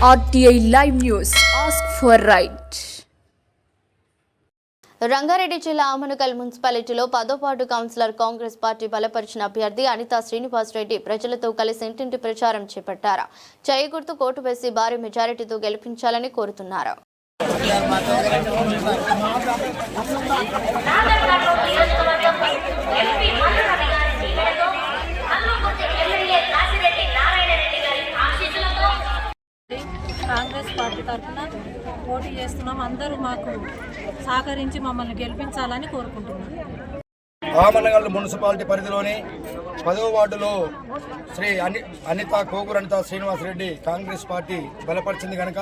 RTI Live News. Ask for right. Rangareddy జిల్లా ఆమనగల్ మున్సిపాలిటీలో 10వ వార్డు కౌన్సిలర్ కాంగ్రెస్ పార్టీ బలపరిచిన అభ్యర్థి అనితా శ్రీనివాస్ రెడ్డి ప్రజలతో కలిసి ఇంటింటి ప్రచారం చేపట్టారు. జై గుర్తు కోటు వేసి భారీ మెజారిటీతో గెలిపించాలని కోరుతున్నారు. కాంగ్రెస్ పార్టీ తరఫున పోటీ చేస్తున్నాం. అందరూ మాకు సహకరించి మమ్మల్ని గెలిపించాలని కోరుకుంటున్నాం. ఆమనగల్ మున్సిపాలిటీ పరిధిలోని 10వ వార్డులో శ్రీ కోగూరు అనితా శ్రీనివాస్ రెడ్డి కాంగ్రెస్ పార్టీ బలపరిచింది కనుక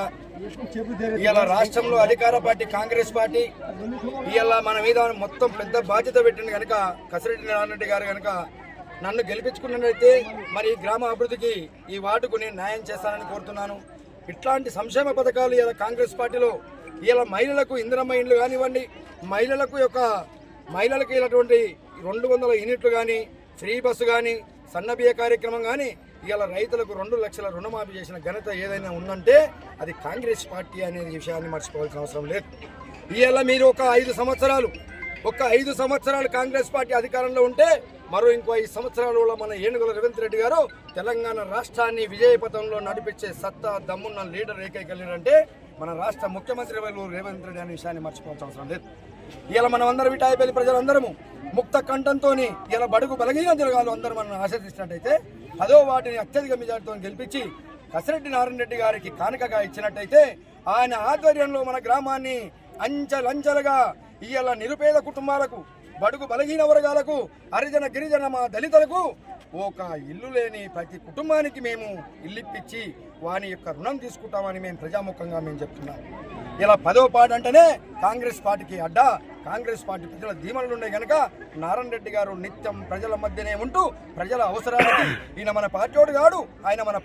ఇవాళ రాష్ట్రంలో అధికార పార్టీ కాంగ్రెస్ పార్టీ ఇవాళ మన మీద మొత్తం పెద్ద బాధ్యత పెట్టింది కనుక కసిరెడ్డి నారాయణరెడ్డి గారు కనుక నన్ను గెలిపించుకున్నట్లయితే మరి గ్రామ అభివృద్ధికి ఈ వార్డుకు నేను న్యాయం చేస్తానని కోరుతున్నాను. ఇట్లాంటి సంక్షేమ పథకాలు ఇలా కాంగ్రెస్ పార్టీలో ఇలా మహిళలకు ఇందిరమ్మ ఇండ్లు కానివ్వండి, మహిళలకు ఇలాంటి 200 యూనిట్లు కానీ, ఫ్రీ బస్సు కానీ, సన్నబియ్య కార్యక్రమం కానీ, ఇలా రైతులకు 2 లక్షల రుణమాఫీ చేసిన ఘనత ఏదైనా ఉందంటే అది కాంగ్రెస్ పార్టీ అనే విషయాన్ని మర్చిపోవాల్సిన అవసరం లేదు. ఇలా మీరు ఒక 5 సంవత్సరాలు కాంగ్రెస్ పార్టీ అధికారంలో ఉంటే మరో ఇంకో 5 సంవత్సరాల మన ఏనుగుల రేవంత్ రెడ్డి గారు తెలంగాణ రాష్ట్రాన్ని విజయపథంలో నడిపించే సత్తా దమ్మున్న లీడర్ ఏకైక లీడర్ అంటే మన రాష్ట్ర ముఖ్యమంత్రి రేవంత్ రెడ్డి అనే విషయాన్ని మర్చిపోవాల్సిన అవసరం లేదు. ఇలా మనం అందరం విటాయపల్లి ప్రజలందరము ముక్త కంఠంతో ఇలా బడుగు బలగీన జరగాలు అందరూ మనం ఆశీర్దించినట్టయితే 10వ వార్డుని అత్యధిక మెజార్టీతో గెలిపించి కసిరెడ్డి నారాయణరెడ్డి గారికి కానుకగా ఇచ్చినట్టయితే ఆయన ఆధ్వర్యంలో మన గ్రామాన్ని అంచెలంచెలుగా ఇవాళ నిరుపేద కుటుంబాలకు, బడుగు బలహీన వర్గాలకు, హరిజన గిరిజన మా దళితులకు ఒక ఇల్లు లేని ప్రతి కుటుంబానికి మేము ఇల్లిప్పించి వాని యొక్క రుణం తీసుకుంటామని మేము ప్రజాముఖంగా చెప్తున్నాం. ఇలా 10వ వార్డు అంటేనే కాంగ్రెస్ పార్టీకి అడ్డా. కాంగ్రెస్ పార్టీ ప్రజల దీవెనలు ఉన్నాయి కనుక నారాయణరెడ్డి గారు నిత్యం ప్రజల మధ్యనే ఉంటూ ప్రజల అవసరాలకి ఆయన మన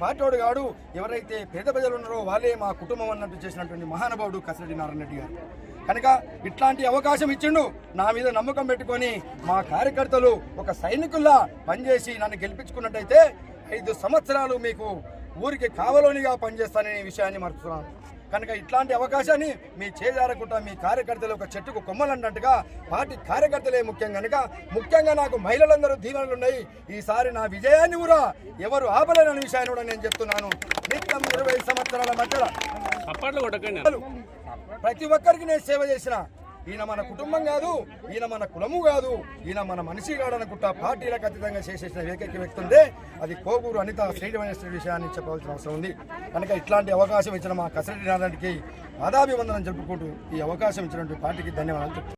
పార్టీవాడు కాడు, ఎవరైతే పేద ప్రజలు ఉన్నారో వాళ్ళే మా కుటుంబం అన్నట్టు చేసినటువంటి మహానుభావుడు కసిరెడ్డి నారాయణరెడ్డి గారు కనుక ఇట్లాంటి అవకాశం ఇచ్చిండు. నా మీద నమ్మకం పెట్టుకొని మా కార్యకర్తలు ఒక సైనికుల్లా పనిచేసి నన్ను గెలిపించుకున్నట్టయితే 5 సంవత్సరాలు మీకు ఊరికి కావలోనిగా పనిచేస్తాననే విషయాన్ని మర్చుతున్నాను. కనుక ఇట్లాంటి అవకాశాన్ని మీ చేజారకుండా మీ కార్యకర్తలు ఒక చెట్టుకు కొమ్మలన్నట్టుగా పార్టీ కార్యకర్తలే ముఖ్యంగా నాకు మహిళలందరూ దీవెనలున్నాయి. ఈసారి నా విజయాన్ని కూడా ఎవరు ఆపలేనన్న విషయాన్ని కూడా నేను చెప్తున్నాను. నిత్యం 20 సంవత్సరాల మధ్యలో ప్రతి ఒక్కరికి నేను సేవ చేసిన ఈయన మన కుటుంబం కాదు, ఈయన మన కులము కాదు, ఈయన మన మనిషి కాడనుకుంటా పార్టీలకు అతీతంగా చేసేసిన ఏకైక వ్యక్తి ఉంటే అది కోగూరు అనితా శ్రీనివాస్ రెడ్డి విషయాన్ని చెప్పవలసిన అవసరం ఉంది. కనుక ఇట్లాంటి అవకాశం ఇచ్చిన మా కసిరెడ్డి నారాయణరెడ్డికి పాదాభివందనం జరుపుకుంటూ ఈ అవకాశం ఇచ్చినటువంటి పార్టీకి ధన్యవాదాలు.